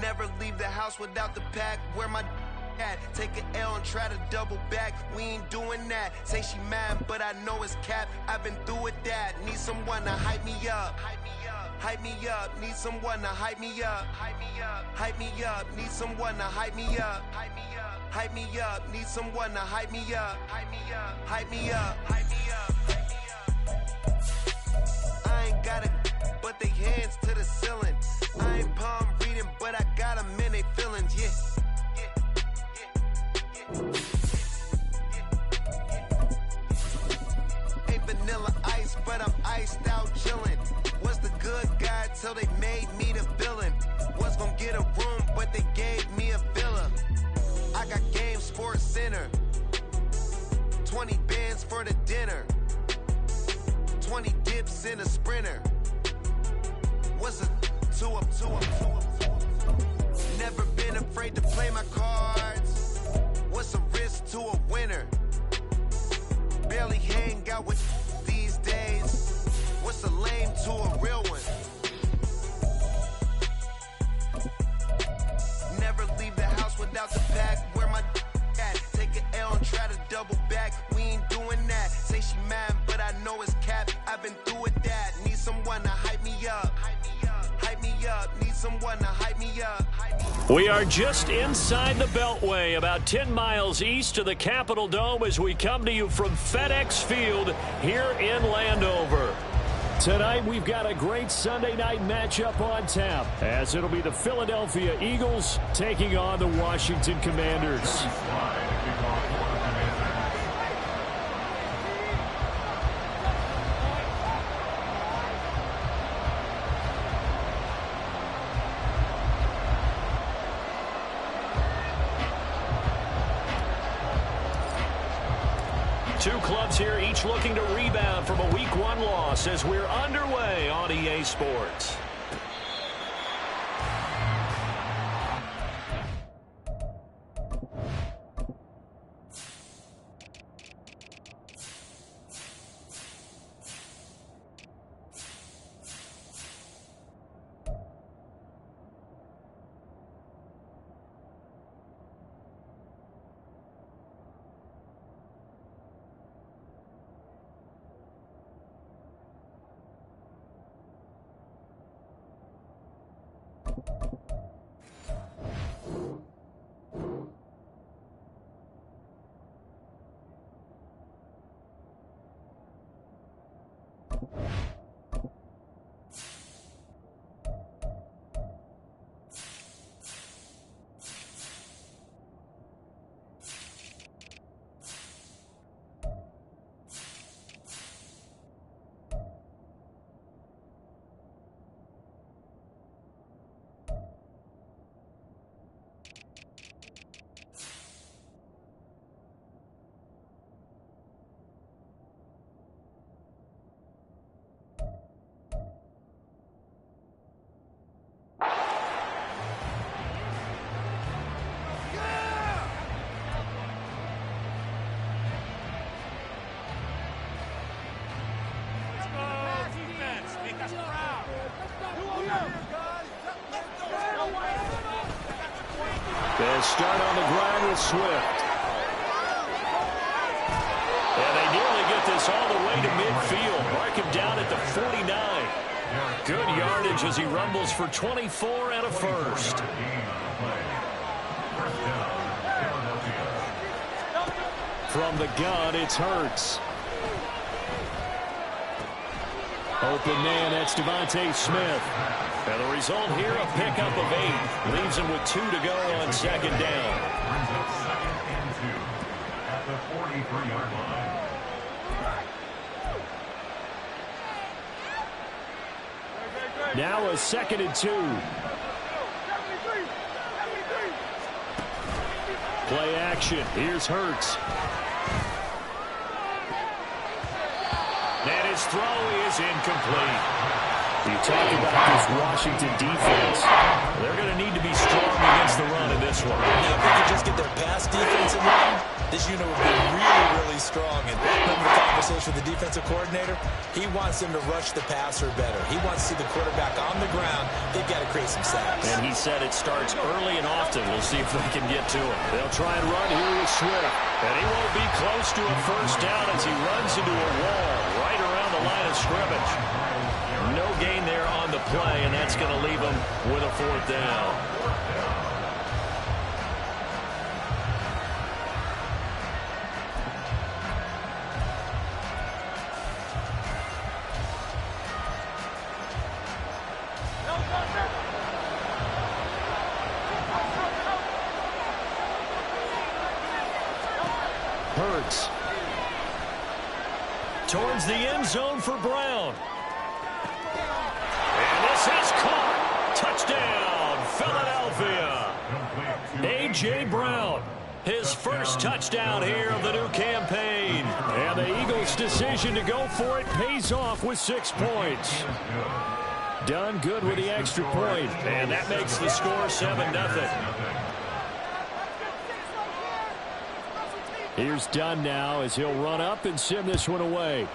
Never leave the house without the pack. Where my at? Take an L and try to double back. We ain't doing that. Say she mad, but I know it's cap. I've been through with that. Need someone to hype me up. Hype me up. Need someone to hype me up. Hype me up. Need someone to hype me up. Hype me up. Need someone to hype me up. Hype me up. I ain't got it, but they hands to the ceiling. I ain't palm reading, but I got them in they feelings. Yeah. Ain't vanilla ice, but I'm iced out chillin'. Was the good guy till they made me the villain. Was gonna get a room, but they gave me a villa. I got game Sports Center. 20 bands for the dinner. 20 dips in a sprinter. What's a two up? Never been afraid to play my cards. What's a risk to a winner? Barely hang out with these days. What's a lame to a real one? Never leave the house without the pack. Where my at? Take an L and try to double back. We ain't doing that. Say she mad, but I know it's cap. I've been through with that. Need someone to hype me up. Hype me up. Need someone to hype me up. We are just inside the Beltway, about 10 miles east of the Capitol Dome as we come to you from FedEx Field here in Landover. Tonight we've got a great Sunday night matchup on tap, as it'll be the Philadelphia Eagles taking on the Washington Commanders. Two clubs here, each looking to rebound from a Week 1 loss as we're underway on EA Sports. They start on the ground with Swift. And they nearly get this all the way to midfield. Mark him down at the 49. Good yardage as he rumbles for 24 and a first. From the gun, it's Hurts. Open man, that's Devontae Smith. And the result here, a pickup of 8. Leaves him with 2 to go on second down. At the 43-yard line. Now a 2nd and 2. Play action. Here's Hurts. And his throw is incomplete. You talk about this Washington defense. They're going to need to be strong against the run in this one. Now, if they could just get their pass defense in line, this unit would be really, really strong. And remember the coach or the defensive coordinator, he wants them to rush the passer better. He wants to see the quarterback on the ground. They've got to create some sacks. And he said it starts early and often. We'll see if they can get to him. They'll try and run here with Swift. And he won't be close to a first down as he runs into a wall right around the line of scrimmage. No gain there on the play, and that's going to leave him with a fourth down. Hurts. Towards the end zone for Brown. And this is caught. Touchdown, Philadelphia. A.J. Brown, his first touchdown here of the new campaign. And the Eagles' decision to go for it pays off with 6 points. Done good with the extra point. And that makes the score 7-0. Here's Dunn now as he'll run up and send this one away.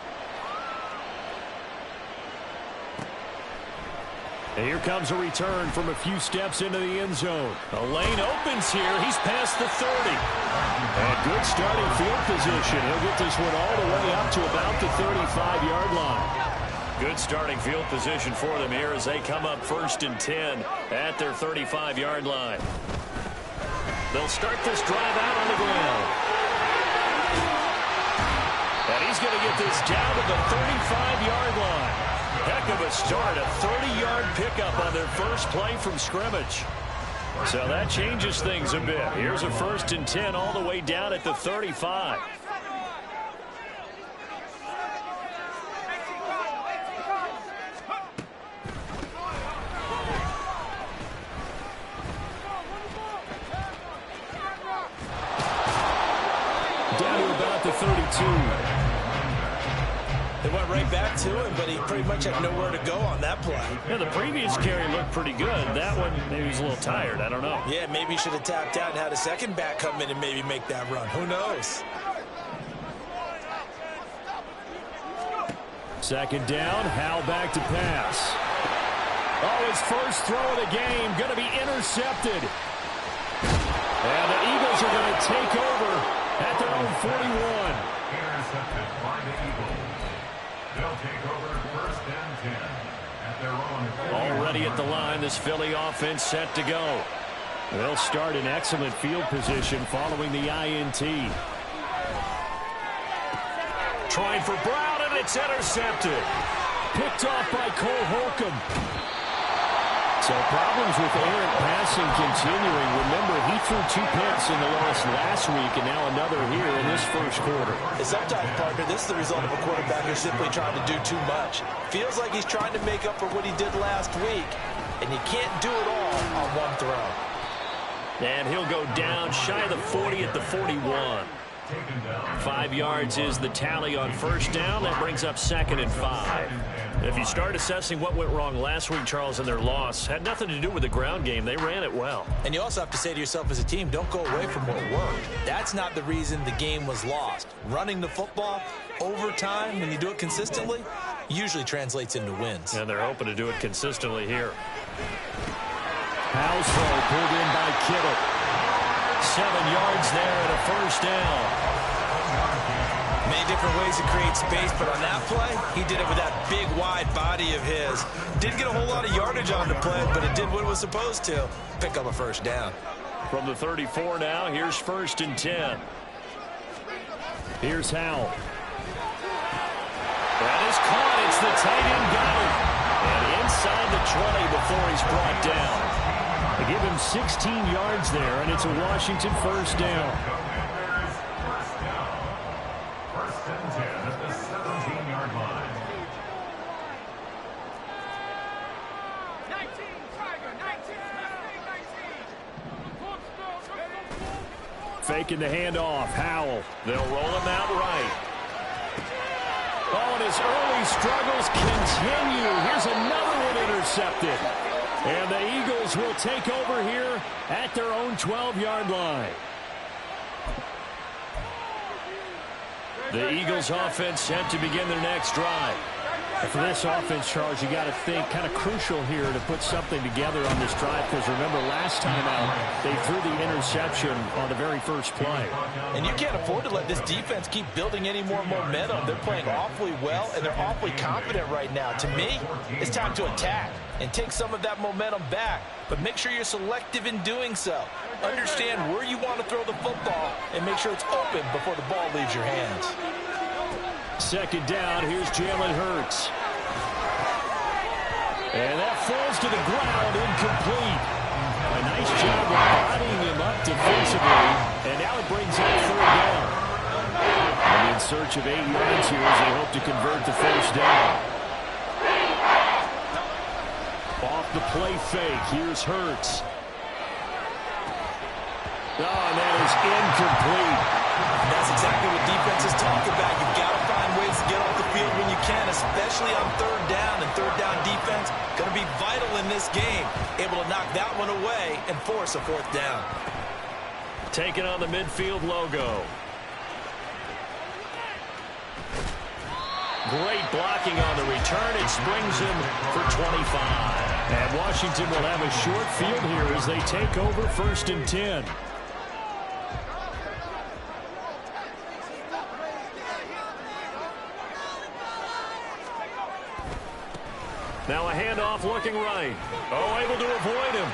And here comes a return from a few steps into the end zone. A lane opens here. He's past the 30. And good starting field position. He'll get this one all the way up to about the 35-yard line. Good starting field position for them here as they come up 1st and 10 at their 35-yard line. They'll start this drive out on the ground. And he's going to get this down to the 35-yard line. Heck of a start, a 30-yard pickup on their first play from scrimmage. So that changes things a bit. Here's a 1st and 10 all the way down at the 35. Down to about the 32. They went right back to him, but he pretty much had nowhere to go on that play. Yeah, the previous carry looked pretty good. That one, maybe he was a little tired. I don't know. Yeah, maybe he should have tapped out and had a second back come in and maybe make that run. Who knows? 2nd down, Howell back to pass. Oh, his first throw of the game going to be intercepted. And the Eagles are going to take over at their own 41. Intercepted by the Eagles. They'll take over 1st and 10 at their own. Already at the line, this Philly offense set to go. They'll start in excellent field position following the INT. Trying for Brown, and it's intercepted. Picked off by Cole Holcomb. So problems with errant passing continuing. Remember, he threw 2 picks in the loss last week, and now another here in this first quarter. And sometimes, partner, this is the result of a quarterback who's simply trying to do too much. Feels like he's trying to make up for what he did last week, and you can't do it all on one throw. And he'll go down shy of the 40 at the 41. 5 yards is the tally on 1st down. That brings up 2nd and 5. If you start assessing what went wrong last week, Charles, in their loss, had nothing to do with the ground game. They ran it well. And you also have to say to yourself as a team, don't go away from what worked. That's not the reason the game was lost. Running the football over time, when you do it consistently, usually translates into wins. And they're hoping to do it consistently here. Howell's throw pulled in by Kittle. 7 yards there and a 1st down. Many different ways to create space, but on that play, he did it with that big, wide body of his. Didn't get a whole lot of yardage on the play, but it did what it was supposed to. Pick up a 1st down. From the 34 now, here's 1st and 10. Here's Howell. That is caught. It's the tight end got him. And inside the 20 before he's brought down. They give him 16 yards there, and it's a Washington 1st down. First and 10 at the 17-yard line. 19, Tiger, 19. Faking the handoff. Howell. They'll roll him out right. Oh, and his early struggles continue. Here's another one intercepted. And the Eagles will take over here at their own 12-yard line. The Eagles offense set to begin their next drive. And for this offense, Charles, you got to think kind of crucial here to put something together on this drive, because remember last time out they threw the interception on the very first play. And you can't afford to let this defense keep building any more momentum. They're playing awfully well, and they're awfully confident right now. To me, it's time to attack and take some of that momentum back, but make sure you're selective in doing so. Understand where you want to throw the football and make sure it's open before the ball leaves your hands. Second down, here's Jalen Hurts. And that falls to the ground, incomplete. A nice job of bodying him up defensively, and now it brings up third down. And in search of 8 yards here as they hope to convert the first down. Off the play fake, here's Hurts. Oh, and that is incomplete. That's exactly what defenses talk about. You've got to find ways to get off the field when you can, especially on third down. And third down defense going to be vital in this game. Able to knock that one away and force a fourth down. Taking on the midfield logo. Great blocking on the return. It springs him for 25. And Washington will have a short field here as they take over 1st and 10. Now a handoff looking right. Oh, able to avoid him.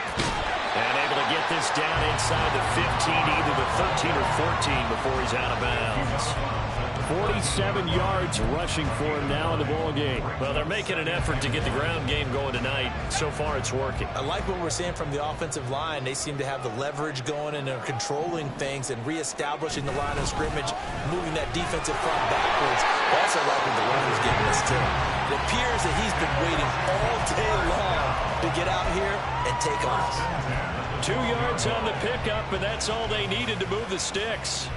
And able to get this down inside the 15, either the 13 or 14 before he's out of bounds. 47 yards rushing for him now in the ball game. Well, they're making an effort to get the ground game going tonight. So far, it's working. I like what we're seeing from the offensive line. They seem to have the leverage going, and they're controlling things and reestablishing the line of scrimmage, moving that defensive front backwards. I also like what the runner's giving us, too. It appears that he's been waiting all day long to get out here and take off. 2 yards on the pickup, and that's all they needed to move the sticks.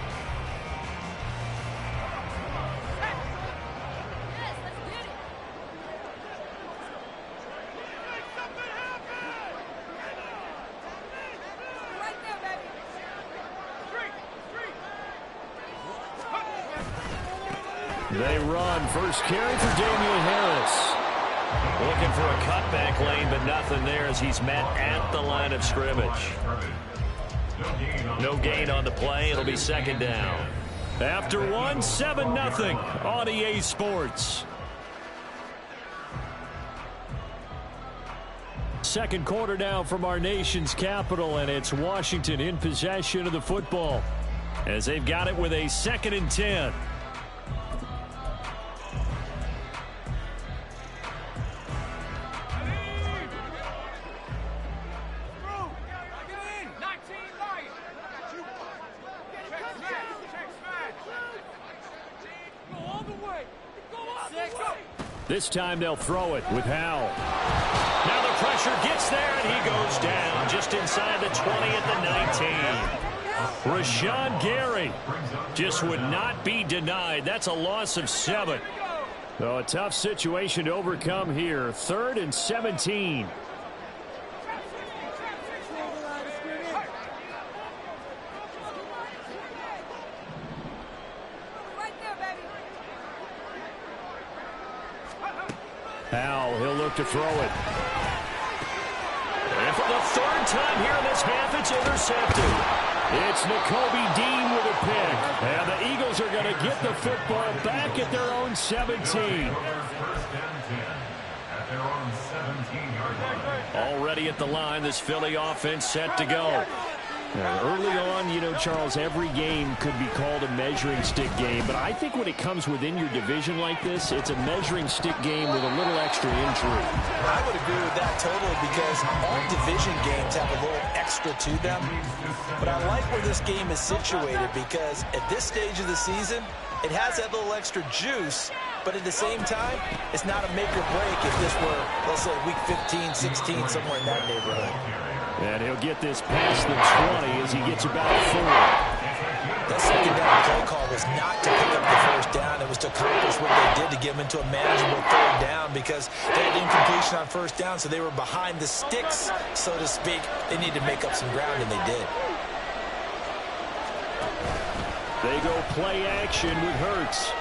They run. First carry for Damian Harris. Looking for a cutback lane, but nothing there as he's met at the line of scrimmage. No gain on the play. It'll be second down. After one, 7-0 on EA Sports. Second quarter now from our nation's capital, and it's Washington in possession of the football as they've got it with a 2nd and 10. This time they'll throw it with Howell. Now the pressure gets there, and he goes down just inside the 20 at the 19. Rashawn Gary just would not be denied. That's a loss of 7. So a tough situation to overcome here. 3rd and 17. Howell, he'll look to throw it. And for the 3rd time here in this half, it's intercepted. It's Nakobe Dean with a pick. And the Eagles are going to get the football back at their own 17. Already at the line, this Philly offense set to go. Early on, you know, Charles, every game could be called a measuring stick game. But I think when it comes within your division like this, it's a measuring stick game with a little extra intrigue. I would agree with that totally, because all division games have a little extra to them. But I like where this game is situated, because at this stage of the season, it has that little extra juice. But at the same time, it's not a make or break if this were, let's say, week 15, 16, somewhere in that neighborhood. And he'll get this past the 20 as he gets about 4. That second down play call was not to pick up the first down. It was to accomplish what they did to get them into a manageable 3rd down, because they had incompletion on 1st down, so they were behind the sticks, so to speak. They needed to make up some ground, and they did. They go play action with Hurts.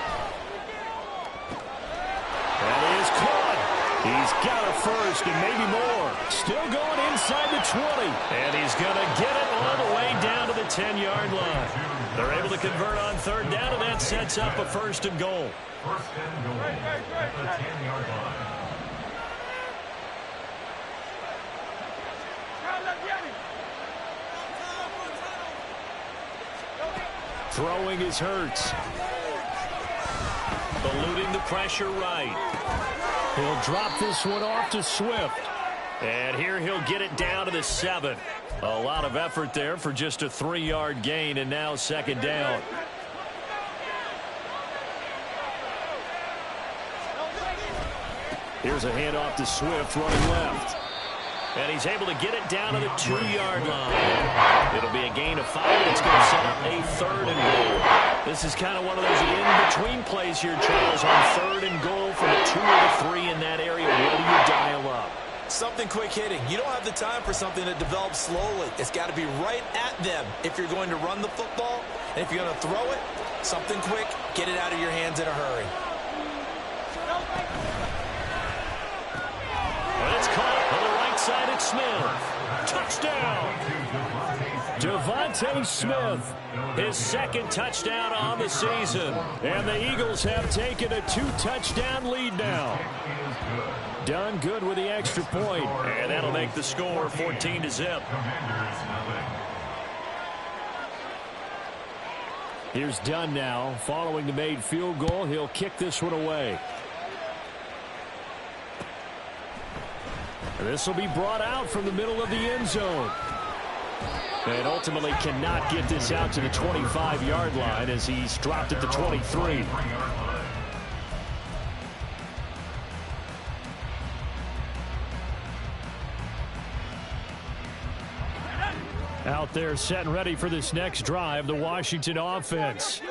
That is caught. He's got a first and maybe more. Still going inside the 20. And he's going to get it all the way down to the 10-yard line. They're able to convert on third down, and that sets up a first and goal. First and goal at the 10-yard line. Throwing is Hurts. Eluding the pressure right. He'll drop this one off to Swift. And here he'll get it down to the 7. A lot of effort there for just a 3-yard gain, and now second down. Here's a handoff to Swift running left. And he's able to get it down to the 2-yard line. It'll be a gain of 5, and it's going to set up a third and goal. This is kind of one of those in-between plays here, Charles, on third and goal from the 2 or the 3 in that area. What do you dial up? Something quick hitting. You don't have the time for something that develops slowly. It's got to be right at them if you're going to run the football. And if you're going to throw it, something quick, get it out of your hands in a hurry. And it's caught on the right side at Smith. Touchdown! Devontae Smith, His second touchdown on the season. and the Eagles have taken a 2-touchdown lead now. Done good with the extra point. And that'll make the score 14-0. Here's Dunn now. Following the made field goal, he'll kick this one away. This will be brought out from the middle of the end zone. And ultimately cannot get this out to the 25-yard line as he's dropped at the 23. Out there set and ready for this next drive, the Washington offense.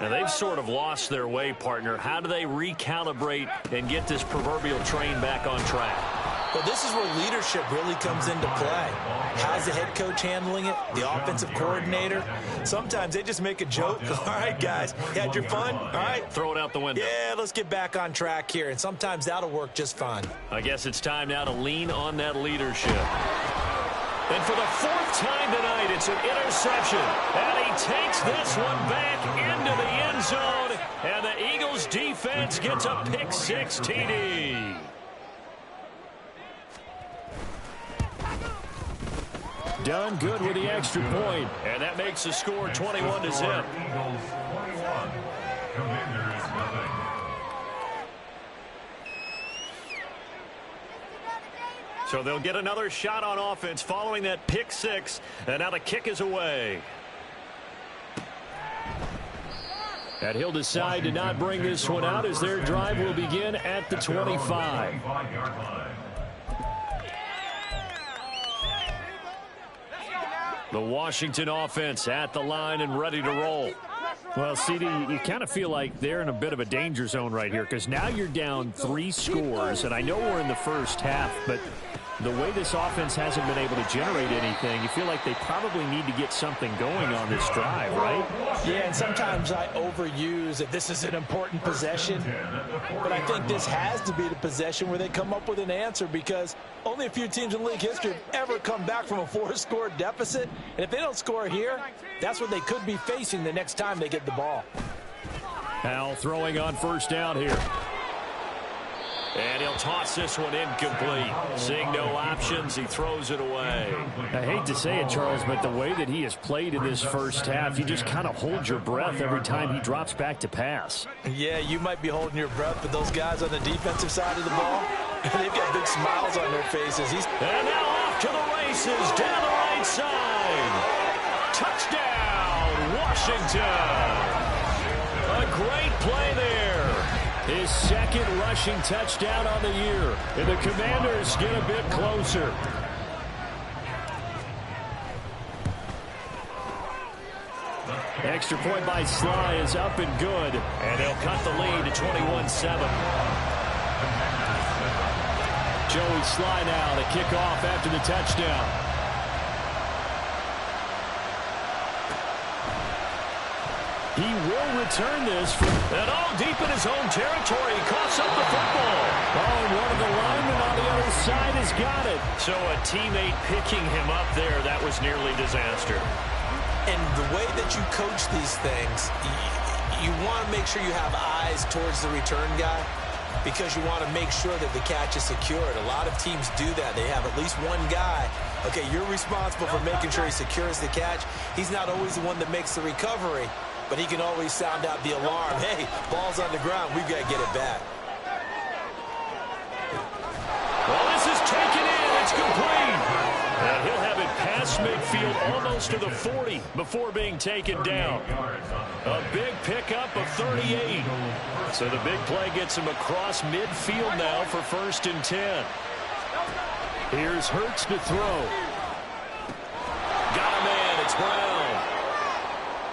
And they've sort of lost their way, partner. How do they recalibrate and get this proverbial train back on track? Well, this is where leadership really comes into play. How's the head coach handling it? The offensive coordinator? Sometimes they just make a joke. All right, guys, you had your fun? All right. Throw it out the window. Yeah, let's get back on track here. And sometimes that'll work just fine. I guess it's time now to lean on that leadership. And for the 4th time tonight, it's an interception. And he takes this one back into the end zone. And the Eagles defense gets a pick-6 TD. Done good with the extra point. And that makes the score 21-0. Eagles 21, Commanders nothing. So they'll get another shot on offense following that pick-6. And now the kick is away. And he'll decide to not bring this one out as their drive will begin at the 25. The Washington offense at the line and ready to roll. Well, CD, you kind of feel like they're in a bit of a danger zone right here because now you're down 3 scores, and I know we're in the first half, but the way this offense hasn't been able to generate anything, you feel like they probably need to get something going on this drive, right? Yeah, and sometimes I overuse that this is an important possession, but I think this has to be the possession where they come up with an answer because only a few teams in league history have ever come back from a 4-score deficit, and if they don't score here, that's what they could be facing the next time they get the ball. Al throwing on first down here. And he'll toss this one incomplete. Seeing no options, he throws it away. I hate to say it, Charles, but the way that he has played in this first half, you just kind of hold your breath every time he drops back to pass. Yeah, you might be holding your breath, but those guys on the defensive side of the ball, they've got big smiles on their faces. And now off to the races down the right side. Touchdown, Washington. A great play there. His second rushing touchdown on the year. And the Commanders get a bit closer. Extra point by Sly is up and good. And they'll cut the lead to 21-7. Joey Sly now to kick off after the touchdown. He will return this and all deep in his own territory. He coughs up the football. Oh, and one of the linemen on the other side has got it. So a teammate picking him up there, that was nearly disaster. And the way that you coach these things, you want to make sure you have eyes towards the return guy because you want to make sure that the catch is secured. A lot of teams do that. They have at least one guy. Okay, you're responsible for making sure he secures the catch. He's not always the one that makes the recovery, but he can always sound out the alarm. Hey, ball's on the ground. We've got to get it back. Well, this is taken in. It's complete. And he'll have it past midfield almost to the 40 before being taken down. A big pickup of 38. So the big play gets him across midfield now for 1st and 10. Here's Hurts to throw. Got a man. It's Brown.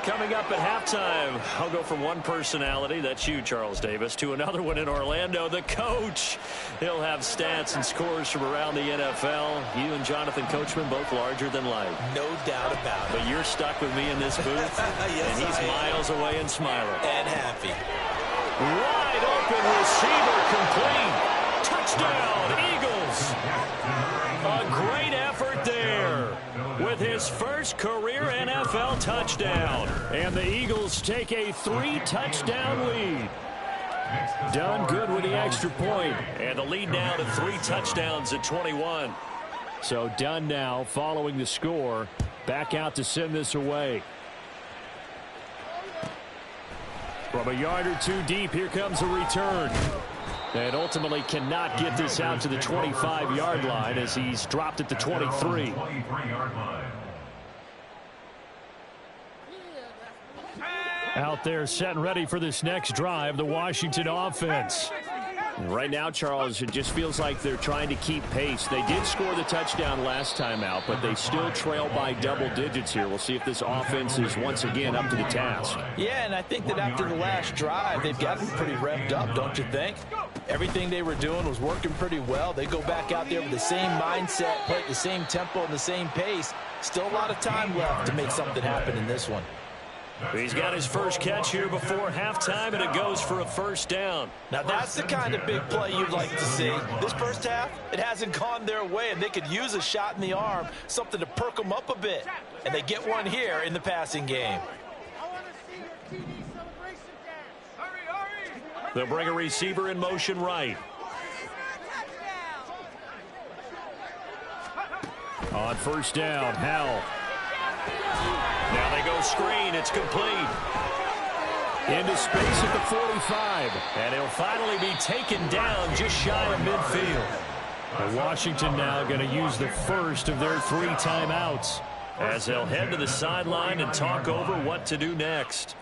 Coming up at halftime, I'll go from one personality, that's you, Charles Davis, to another one in Orlando, the coach. He'll have stats and scores from around the NFL. You and Jonathan Coachman, both larger than life. No doubt about it. But you're stuck with me in this booth, yes, and he's miles away and smiling. And happy. Wide open receiver complete. Touchdown, Eagles. A great effort there with his first career NFL touchdown. And the Eagles take a 3-touchdown lead. Done good with the extra point. And the lead now to 3 touchdowns at 21. So Dunn now following the score. Back out to send this away. From a yard or two deep, here comes a return. And ultimately cannot get this out to the 25-yard line as he's dropped at the 23. Out there set and ready for this next drive, the Washington offense. Right now, Charles, it just feels like they're trying to keep pace. They did score the touchdown last time out, but they still trail by double digits here. We'll see if this offense is once again up to the task. Yeah, and I think that after the last drive, they've gotten pretty revved up, don't you think? Everything they were doing was working pretty well. They go back out there with the same mindset, play at the same tempo and the same pace. Still a lot of time left to make something happen in this one. He's got his first catch here before halftime, and it goes for a 1st down. Now, that's the kind of big play you'd like to see. This first half, it hasn't gone their way, and they could use a shot in the arm, something to perk them up a bit. And they get one here in the passing game. They'll bring a receiver in motion right. On 1st down, Howell. Now they go screen. It's complete. Into space at the 45. And he'll finally be taken down just shy of midfield. And Washington now going to use the first of their 3 timeouts as they'll head to the sideline and talk over what to do next.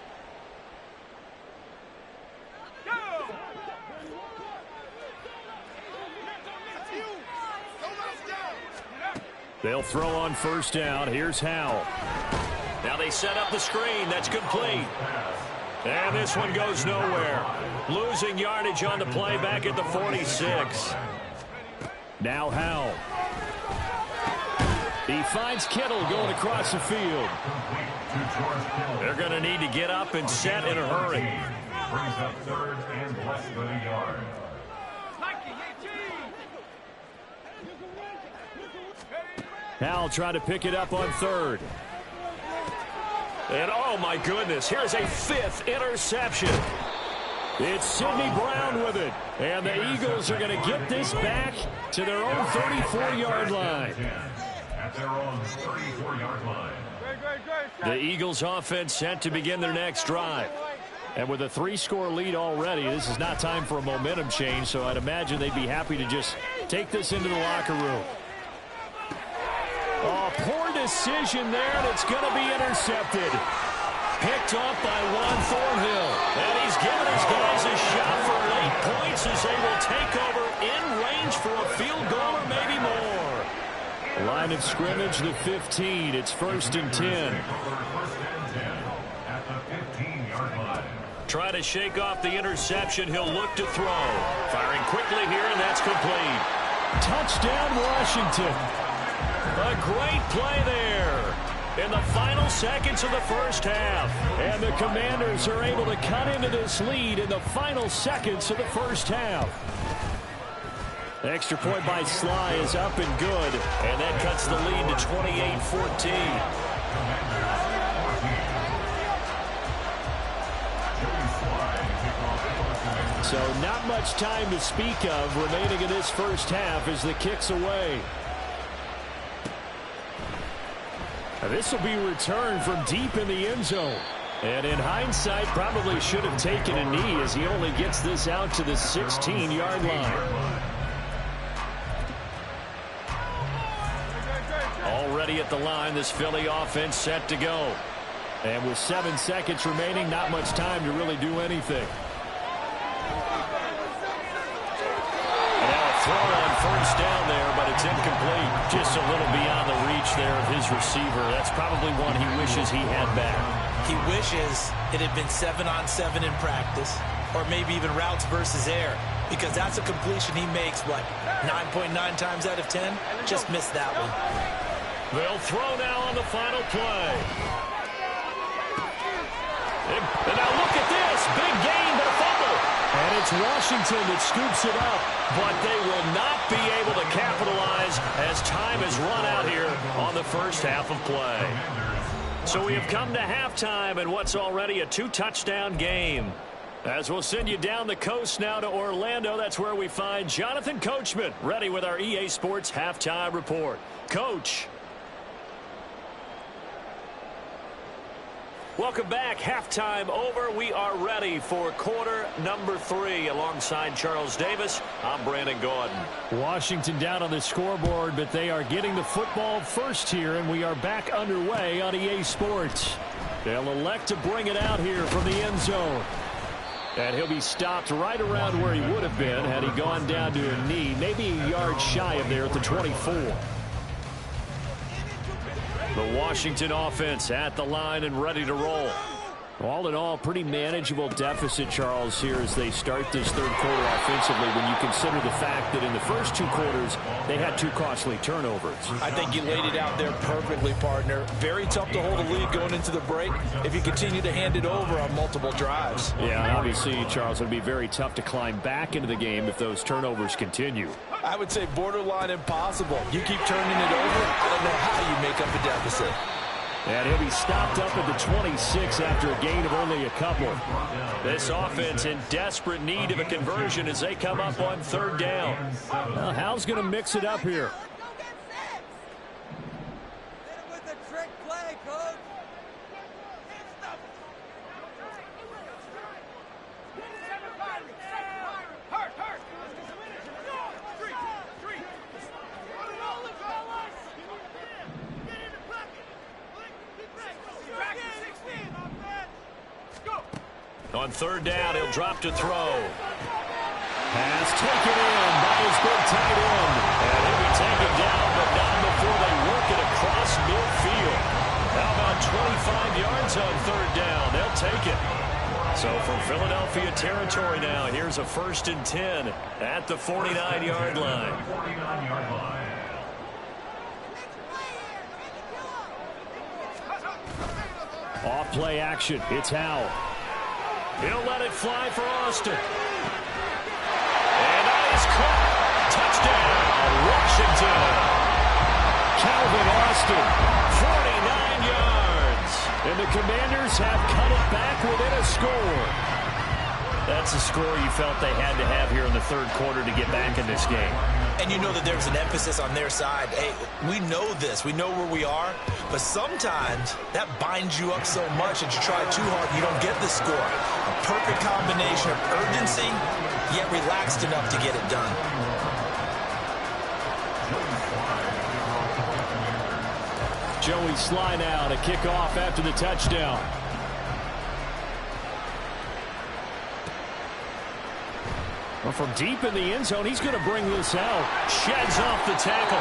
They'll throw on 1st down. Here's Howell. Now they set up the screen. That's complete. And this one goes nowhere. Losing yardage on the play back at the 46. Now Howell. He finds Kittle going across the field. They're going to need to get up and set in a hurry. Brings up 3rd and less than a yard. Howell trying to pick it up on 3rd. And oh my goodness, here's a 5th interception. It's Sidney Brown with it. And the Eagles are going to get this back to their own 34-yard line. At their own 34-yard line. The Eagles offense set to begin their next drive. And with a 3-score lead already, this is not time for a momentum change, so I'd imagine they'd be happy to just take this into the locker room. Oh, poor decision there, and it's going to be intercepted. Picked off by Juan Thornhill. And he's given his guys a shot for late points as they will take over in range for a field goal or maybe more. Line of scrimmage, the 15. It's 1st and 10. Try to shake off the interception. He'll look to throw. Firing quickly here, and that's complete. Touchdown, Washington. A great play there. in the final seconds of the first half. And the Commanders are able to cut into this lead in the final seconds of the first half. The extra point by Sly is up and good. And that cuts the lead to 28-14. So not much time to speak of remaining in this first half as the kick's away. This will be returned from deep in the end zone. And in hindsight, probably should have taken a knee as he only gets this out to the 16-yard line. Already at the line, this Philly offense set to go. And with 7 seconds remaining, not much time to really do anything. Throw on first down there, but it's incomplete. Just a little beyond the reach there of his receiver. That's probably one he wishes he had back. He wishes it had been 7-on-7 in practice, or maybe even routes versus air, because that's a completion he makes, what, 9.9 times out of 10? Just missed that one. They'll throw now on the final play. And now look at this. Big gain, but a fumble. And it's Washington that scoops it up, but they will not be able to capitalize as time has run out here on the first half of play. So we have come to halftime in what's already a 2-touchdown game. As we'll send you down the coast now to Orlando, that's where we find Jonathan Coachman ready with our EA Sports Halftime Report. Coach. Welcome back. Halftime over. We are ready for quarter number 3. Alongside Charles Davis, I'm Brandon Gordon. Washington down on the scoreboard, but they are getting the football first here, and we are back underway on EA Sports. They'll elect to bring it out here from the end zone. And he'll be stopped right around where he would have been had he gone down to a knee, maybe a yard shy of there at the 24. The Washington offense at the line and ready to roll. All in all, pretty manageable deficit, Charles, here as they start this third quarter offensively when you consider the fact that in the first 2 quarters, they had 2 costly turnovers. I think you laid it out there perfectly, partner. Very tough to hold a lead going into the break if you continue to hand it over on multiple drives. Yeah, obviously, Charles, it would be very tough to climb back into the game if those turnovers continue. I would say borderline impossible. You keep turning it over, I don't know how you make up a deficit. And he'll be stopped up at the 26 after a gain of only a couple. This offense in desperate need of a conversion as they come up on third down. Well, Hal's going to mix it up here. On third down, he'll drop to throw. Pass taken in by his big tight end. And he'll be taken down, but not before they work it across midfield. How about 25 yards on third down? They'll take it. So from Philadelphia territory now, here's a 1st and 10 at the 49-yard line. Off play action. It's Hal. He'll let it fly for Austin. And that is caught. Touchdown, Washington. Calvin Austin, 49 yards. And the Commanders have cut it back within a score. That's a score you felt they had to have here in the third quarter to get back in this game. And you know that there's an emphasis on their side. Hey, we know this. We know where we are. But sometimes that binds you up so much that you try too hard and you don't get the score. A perfect combination of urgency, yet relaxed enough to get it done. Joey Sly now to kick off after the touchdown. Well, from deep in the end zone, he's going to bring this out. Sheds off the tackle.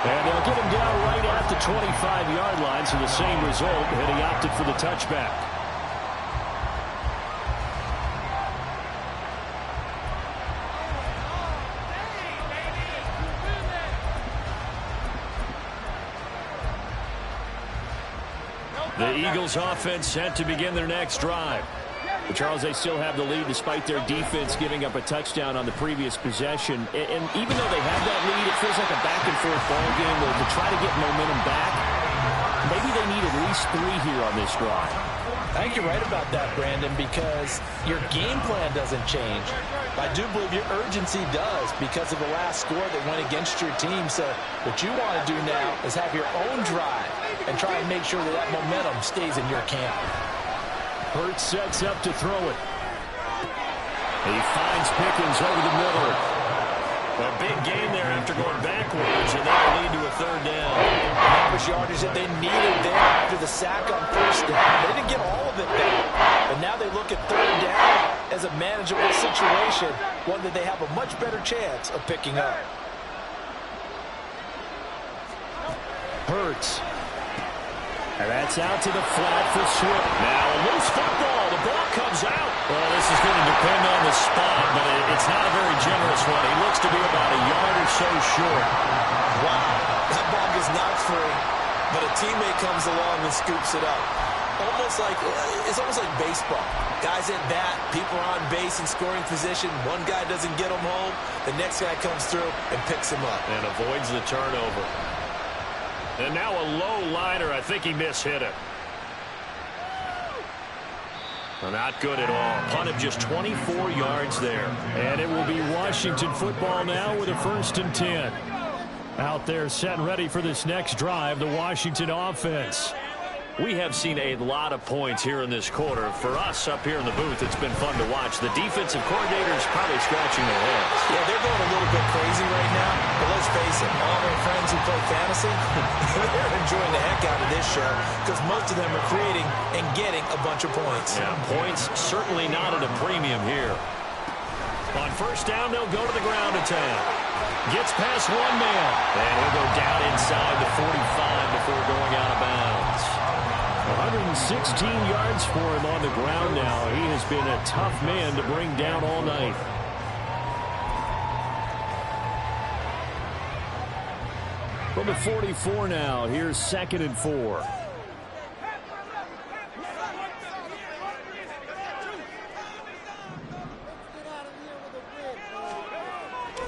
And they'll get him down right at the 25-yard line, so the same result, and he opted for the touchback. The Eagles offense set to begin their next drive. But Charles, they still have the lead despite their defense giving up a touchdown on the previous possession. And even though they have that lead, it feels like a back-and-forth ball game to try to get momentum back. Maybe they need at least 3 here on this drive. I think you're right about that, Brandon, because your game plan doesn't change. I do believe your urgency does because of the last score that went against your team. So what you want to do now is have your own drive and try and make sure that that momentum stays in your camp. Hurts sets up to throw it. He finds Pickens over the middle. A big gain there after going backwards, and that'll lead to a 3rd down. That was yardage that they needed there after the sack on 1st down. They didn't get all of it back, but now they look at 3rd down as a manageable situation, one that they have a much better chance of picking up. Hurts. And that's out to the flat for Swift. Now a loose football. The ball comes out. Well, this is going to depend on the spot, but it's not a very generous one. He looks to be about a yard or so short. Wow. That ball gets knocked free, but a teammate comes along and scoops it up. It's almost like baseball. Guys at bat, people are on base in scoring position. One guy doesn't get him home. The next guy comes through and picks him up. And avoids the turnover. And now a low liner. I think he mishit it. Well, not good at all. Punt of just 24 yards there. And it will be Washington football now with a 1st and 10. Out there set and ready for this next drive, the Washington offense. We have seen a lot of points here in this quarter. For us up here in the booth, it's been fun to watch. The defensive coordinators probably scratching their heads. Yeah, they're going a little bit crazy right now. But let's face it, all our friends who play fantasy, they're enjoying the heck out of this show because most of them are creating and getting a bunch of points. Yeah, points certainly not at a premium here. On 1st down, they'll go to the ground attack. Gets past one man. And he'll go down inside the 45 before going out of bounds. 116 yards for him on the ground now. He has been a tough man to bring down all night. From the 44 now, here's 2nd and 4.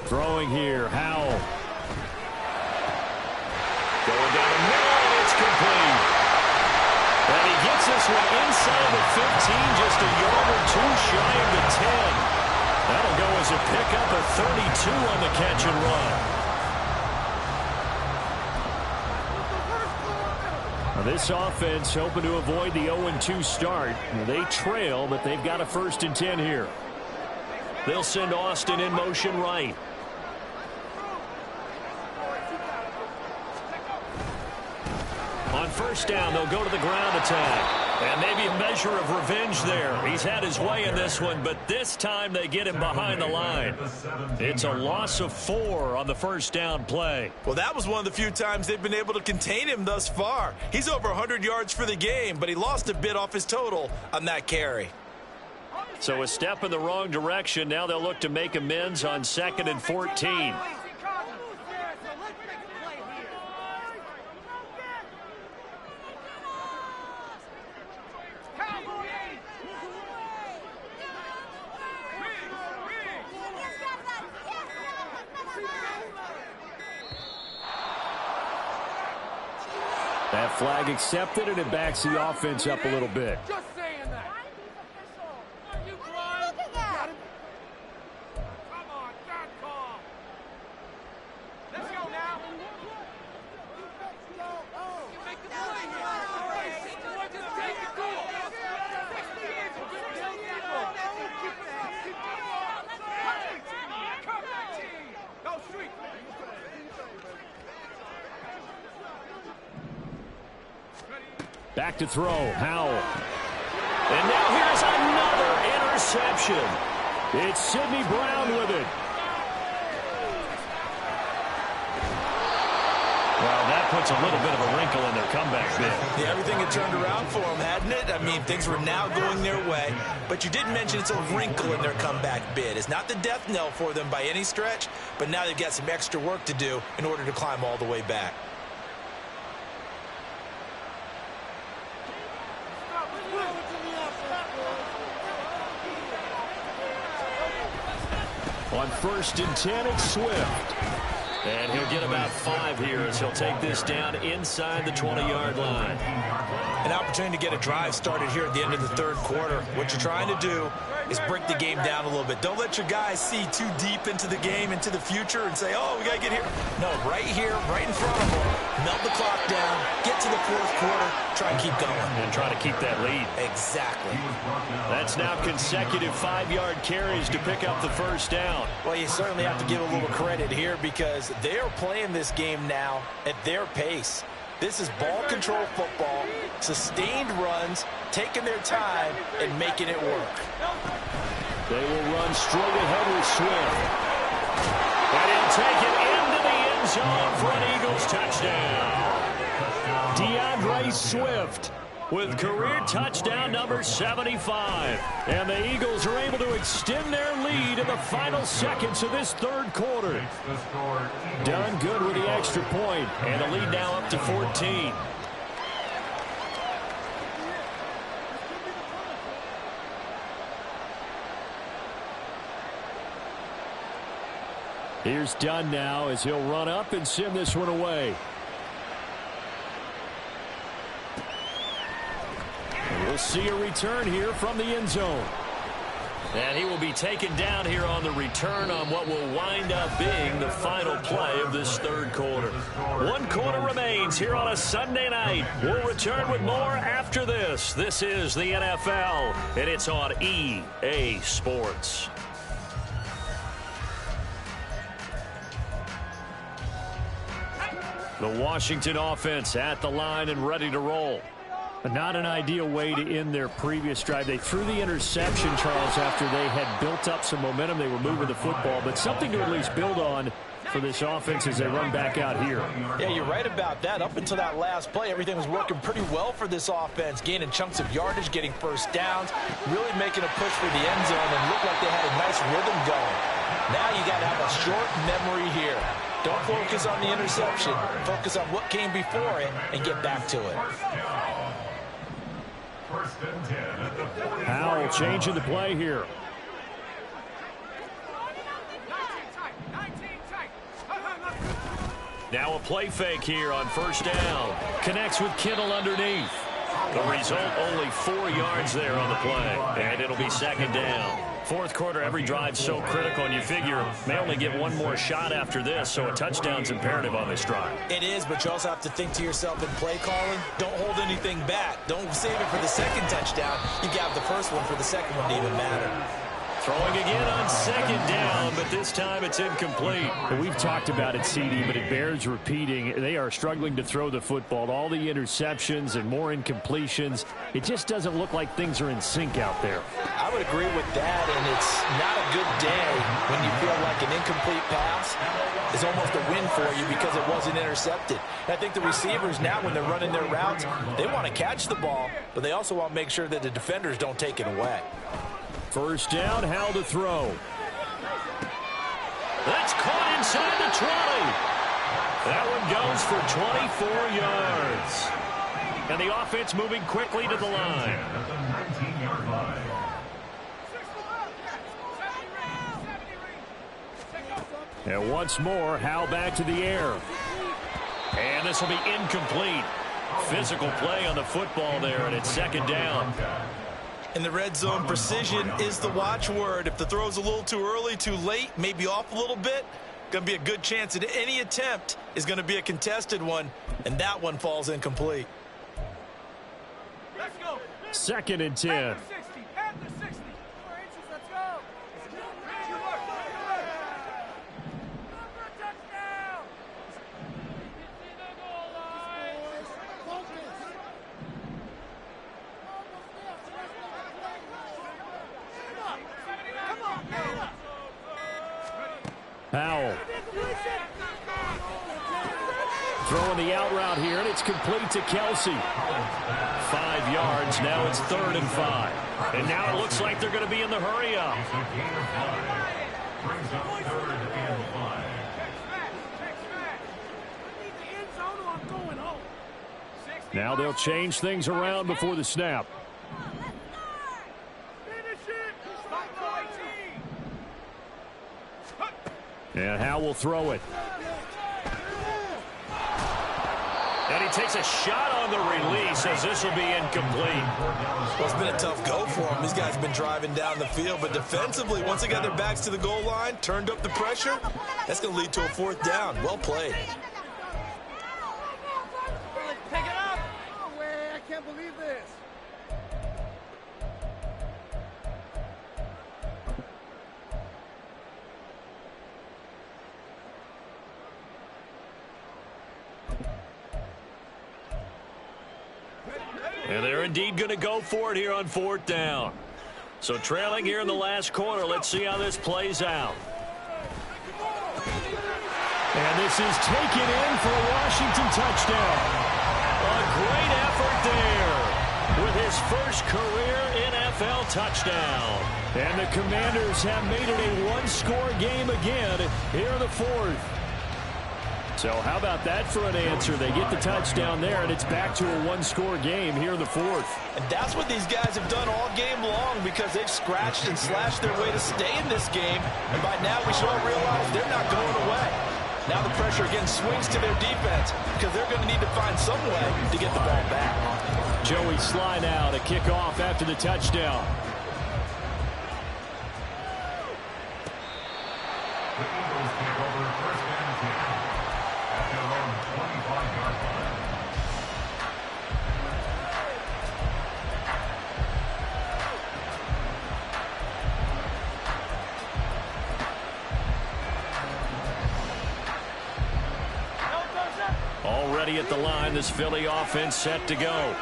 Throwing here, Howell. Going down the middle, and it's complete. And he gets this one inside the 15, just a yard or 2 shy of the 10. That'll go as a pickup of 32 on the catch and run. Now this offense hoping to avoid the 0-2 start. They trail, but they've got a 1st and 10 here. They'll send Austin in motion right. On 1st down, they'll go to the ground attack. And maybe a measure of revenge there. He's had his way in this one, but this time they get him behind the line. It's a loss of 4 on the 1st down play. Well, that was one of the few times they've been able to contain him thus far. He's over 100 yards for the game, but he lost a bit off his total on that carry. So a step in the wrong direction. Now they'll look to make amends on 2nd and 14. That flag accepted, and it backs the offense up a little bit. Just saying that. You blind? Come on, that call. Let's go now. You make the play here. Just take the goal. Come back, team. Go street. Back to throw, Howell. And now here's another interception. It's Sidney Brown with it. Well, that puts a little bit of a wrinkle in their comeback bid. Yeah, everything had turned around for them, hadn't it? I mean, things were now going their way. But you did mention it's a wrinkle in their comeback bid. It's not the death knell for them by any stretch, but now they've got some extra work to do in order to climb all the way back. On 1st and 10, it's Swift. And he'll get about 5 here as he'll take this down inside the 20-yard line. An opportunity to get a drive started here at the end of the third quarter. What you're trying to do is break the game down a little bit. Don't let your guys see too deep into the game, into the future, and say, oh, we got to get here. No, right here, right in front of them. Melt the clock down, get to the fourth quarter, try and keep going. And try to keep that lead. Exactly. That's now consecutive 5-yard carries to pick up the first down. Well, you certainly have to give a little credit here because they are playing this game now at their pace. This is ball control football, sustained runs, taking their time, and making it work. They will run straight ahead with Swift. And he'll take it into the end zone for an Eagles touchdown. DeAndre Swift with career touchdown number 75. And the Eagles are able to extend their lead in the final seconds of this third quarter. Done good with the extra point, and the lead now up to 14. Here's Dunn now as he'll run up and send this one away. And we'll see a return here from the end zone. And he will be taken down here on the return on what will wind up being the final play of this third quarter. 1 quarter remains here on a Sunday night. We'll return with more after this. This is the NFL, and it's on EA Sports. The Washington offense at the line and ready to roll. Not an ideal way to end their previous drive. They threw the interception, Charles, after they had built up some momentum. They were moving the football, but something to at least build on for this offense as they run back out here. Yeah, you're right about that. Up until that last play, everything was working pretty well for this offense, gaining chunks of yardage, getting first downs, really making a push for the end zone, and looked like they had a nice rhythm going. Now you got to have a short memory here. Don't focus on the interception. Focus on what came before it and get back to it. Howell changing the play here. Now a play fake here on first down. Connects with Kittle underneath. The result, only 4 yards there on the play. And it'll be second down. Fourth quarter, every drive's so critical, and you figure may only get one more shot after this, so a touchdown's imperative on this drive. It is, but you also have to think to yourself in play calling, don't hold anything back. Don't save it for the second touchdown. You got the first one for the second one to even matter. Throwing again on second down, but this time it's incomplete. We've talked about it, CD, but it bears repeating. They are struggling to throw the football. All the interceptions and more incompletions. It just doesn't look like things are in sync out there. I would agree with that, and it's not a good day when you feel like an incomplete pass is almost a win for you because it wasn't intercepted. And I think the receivers now, when they're running their routes, they want to catch the ball, but they also want to make sure that the defenders don't take it away. First down, Howell to throw. That's caught inside the 20. That one goes for 24 yards. And the offense moving quickly to the line. And once more, Howell back to the air. And this will be incomplete. Physical play on the football there, and it's second down. In the red zone, precision is the watchword. If the throw's a little too early, too late, maybe off a little bit, going to be a good chance that any attempt is going to be a contested one, and that one falls incomplete. Let's go. Second and 10. At the 60. At the 60. 4 inches. Let's go. Touchdown. Howell throwing the out route here, and it's complete to Kelsey. 5 yards. Now it's 3rd and 5. And now it looks like they're going to be in the hurry up. Now they'll change things around before the snap. And Howe will throw it. And he takes a shot on the release as this will be incomplete. Well, it's been a tough go for him. These guys have been driving down the field, but defensively, once they got their backs to the goal line, turned up the pressure, that's going to lead to a fourth down. Well played. Pick it up! No way, I can't believe this. And they're indeed going to go for it here on fourth down. So trailing here in the last quarter. Let's see how this plays out. And this is taken in for a Washington touchdown. A great effort there with his first career NFL touchdown. And the Commanders have made it a one-score game again here in the fourth. So how about that for an answer? They get the touchdown there, and it's back to a one-score game here in the fourth. And that's what these guys have done all game long because they've scratched and slashed their way to stay in this game. And by now we should all realize they're not going away. Now the pressure again swings to their defense because they're going to need to find some way to get the ball back. Joey Sly now to kick off after the touchdown. The Eagles take over first and 10 at their own 25-yard line. Already at the line, this Philly offense set to go.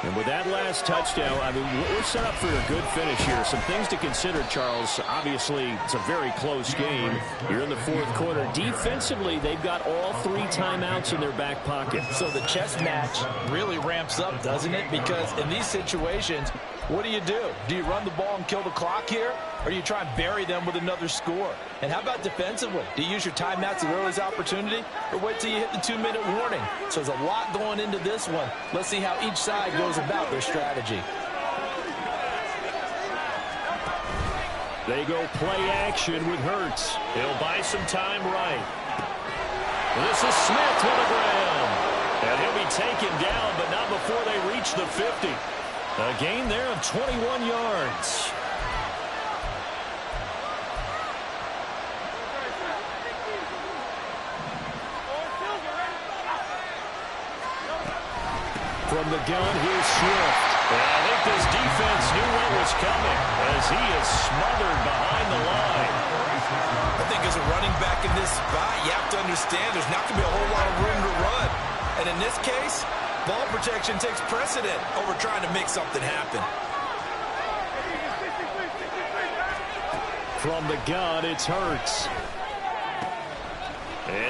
And with that last touchdown, I mean, we're set up for a good finish here. Some things to consider, Charles. Obviously, it's a very close game. You're in the fourth quarter. Defensively, they've got all three timeouts in their back pocket. So the chess match really ramps up, doesn't it? Because in these situations, what do? Do you run the ball and kill the clock here? Or do you try and bury them with another score? And how about defensively? Do you use your timeouts at earliest opportunity? Or wait till you hit the 2-minute warning? So there's a lot going into this one. Let's see how each side goes about their strategy. They go play action with Hurts. He'll buy some time right. This is Smith to the ground. And he'll be taken down, but not before they reach the 50. A gain there of 21 yards. From the gun, here's Swift. And I think this defense knew what was coming as he is smothered behind the line. I think as a running back in this spot, you have to understand there's not going to be a whole lot of room to run. And in this case, ball protection takes precedent over trying to make something happen. From the gun, it's Hurts.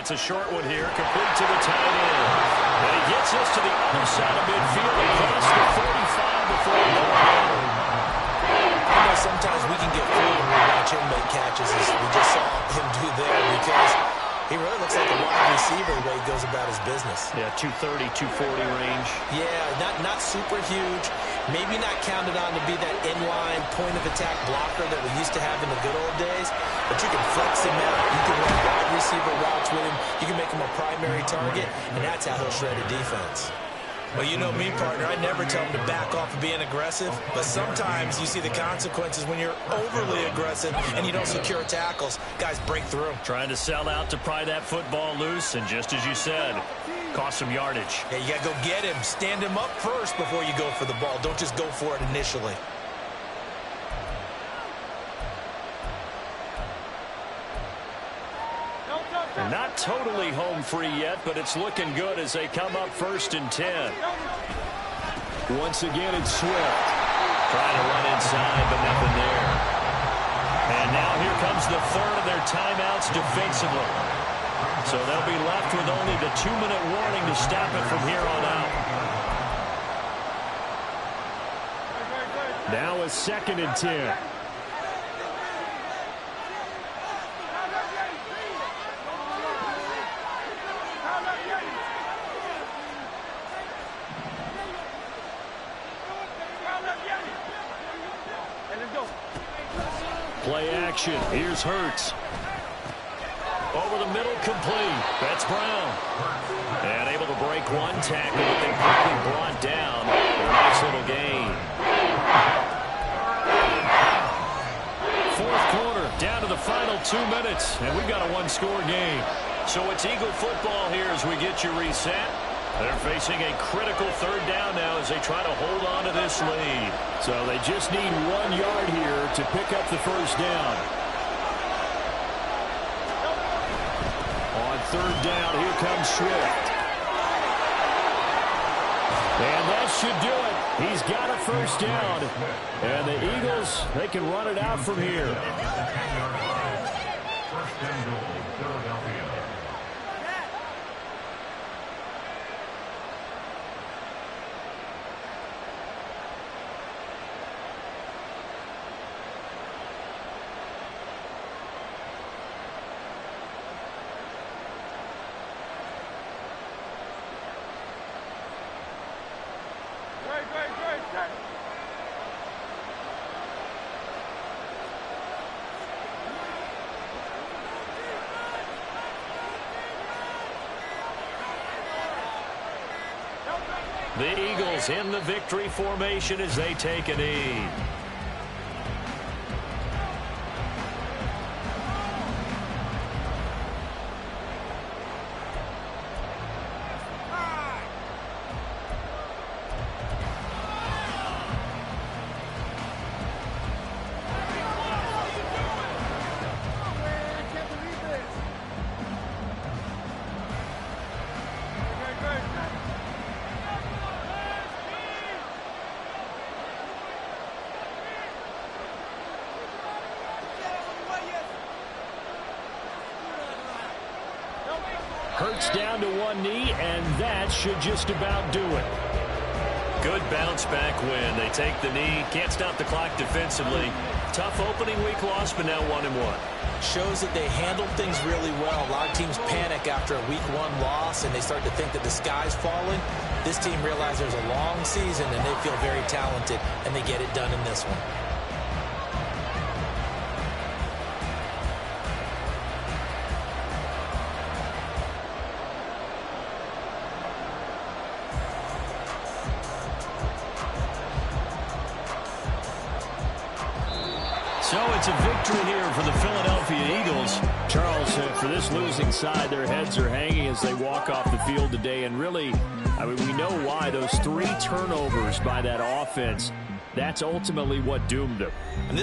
It's a short one here, complete to the tight end. And he gets us to the other side of midfield across the 45 before he goes down. I know sometimes we can get fooled when we watch him make catches, as we just saw him do there, because he really looks like a wide receiver the way he goes about his business. Yeah, 230, 240 range. Yeah, not super huge. Maybe not counted on to be that inline point-of-attack blocker that we used to have in the good old days. But you can flex him out. You can run wide receiver routes with him. You can make him a primary target, and that's how he'll shred a defense. Well, you know me, partner. I never tell him to back off of being aggressive. But sometimes you see the consequences when you're overly aggressive and you don't secure tackles. Guys break through. Trying to sell out to pry that football loose, and just as you said, cost some yardage. Yeah, you got to go get him. Stand him up first before you go for the ball. Don't just go for it initially. Not totally home free yet, but it's looking good as they come up 1st and 10. Once again, it's Swift. Trying to run inside, but nothing there. And now here comes the third of their timeouts defensively. So they'll be left with only the 2-minute warning to stop it from here on out. Now a 2nd and 10. Let's go. Play action. Here's Hurts. complete. That's Brown. And able to break one tackle, but then quickly brought down for a nice little gain. Fourth quarter, down to the final 2 minutes, and we've got a one-score game. So it's Eagle football here as we get you reset. They're facing a critical third down now as they try to hold on to this lead. So they just need 1 yard here to pick up the first down. On third down, here comes Swift. And that should do it. He's got a first down. And the Eagles, they can run it out from here. First and goal, Philadelphia. The Eagles in the victory formation as they take a knee. Hurts down to one knee, and that should just about do it. Good bounce-back win. They take the knee. Can't stop the clock defensively. Tough opening week loss, but now 1-1. Shows that they handled things really well. A lot of teams panic after a week 1 loss, and they start to think that the sky's falling. This team realized there's a long season, and they feel very talented, and they get it done in this one. So it's a victory here for the Philadelphia Eagles. Charles, for this losing side, their heads are hanging as they walk off the field today. And really, I mean, we know why. Those 3 turnovers by that offense, that's ultimately what doomed them.